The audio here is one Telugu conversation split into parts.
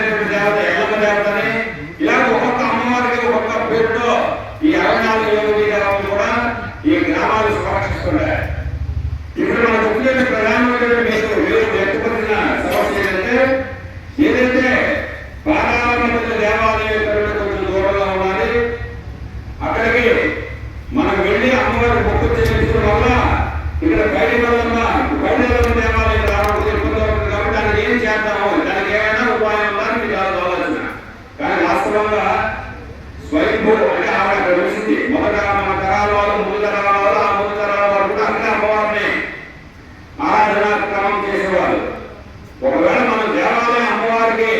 ప్రధానమైనటువంటి దేవత ఎల్లమ్మ దేవతని, ఇలాగ ఒక్కొక్క అమ్మవారికి ఒక్కొక్క పేరుతో ఈ 64 యోగి దేవతలు కూడా ఈ గ్రామాలు సంరక్షిస్తున్నాయి. ఇక్కడ మనం చెప్పుకునే ప్రధానమైనటువంటి మీరు వ్యక్తపరిచిన సమస్య ఏంటంటే, ఏదైతే పాదాలమ్మ దేవాలయం కొంచెం దూరంగా ఉన్నది, అక్కడికి మనం వెళ్ళి అమ్మవారి మొక్కు చెల్లించడం వల్ల ఇక్కడ బయటెల్లమ్మ దేవాలయం రావడం ఇబ్బంది అవుతుంది. కాబట్టి దానికి ఏం చేద్దాము, దానికి ఏమైనా ఉపాయం ఉందని మీకు ఆలోచన. కానీ వాస్తవంగా స్వయంభూ అంటే ఆవిడ అక్కడ వెలిసింది. మొదట మన తరాల వాళ్ళు, ముందు తరాల వాళ్ళు, ఆ ముందు తరాల వాళ్ళు కూడా అక్కడ అమ్మవారిని ఆరాధన క్రమం చేసేవాళ్ళు. ఒకవేళ మనం దేవాలయం అమ్మవారికి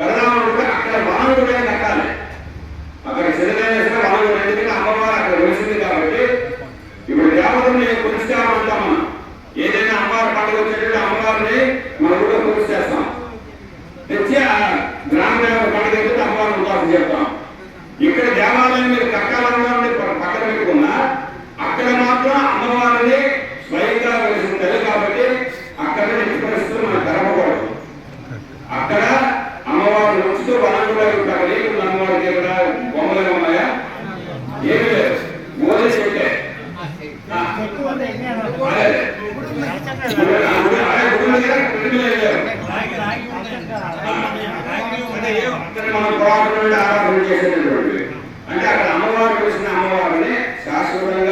కడదామనుకుంటే అక్కడ వనం కూడా కట్టాలి. అక్కడ సిద్ధమైన వనం కూడా, ఎందుకంటే అమ్మవారు అక్కడ వెలిసింది కాబట్టి. ఇప్పుడు దేవతని కొలిస్తామంటాం మనం. ఏదైనా అమ్మవారి పండుగ వచ్చేటప్పుడు అమ్మవారిని మనం కూడా కొలిస్తేస్తాం. తెచ్చి ఆ గ్రామ దేవత పండుగ అయితే అమ్మవారిని ఉదాహరణ చెప్తాం. ఇక్కడ దేవాలయం మీరు కట్టాలన్నారని పక్కన పెట్టుకున్నా అక్కడ మాత్రం అమ్మవారిని స్వయంగా వెలిసింది కాబట్టి అక్కడ పరిస్థితులు మనం కలపకూడదు. అక్కడ అమ్మవారిని ఉంచుతూ వనం కూడా ఉంటారు. నీకు అమ్మవారికి ఇక్కడ బొమ్మలు ఉన్నాయా? ఏమి లేదు, మోదీ ఉంటే మనం పురాతన ఆరాధన చేసేటటువంటి అంటే అక్కడ అమ్మవారు కలిసిన అమ్మవారిని శాశ్వతంగా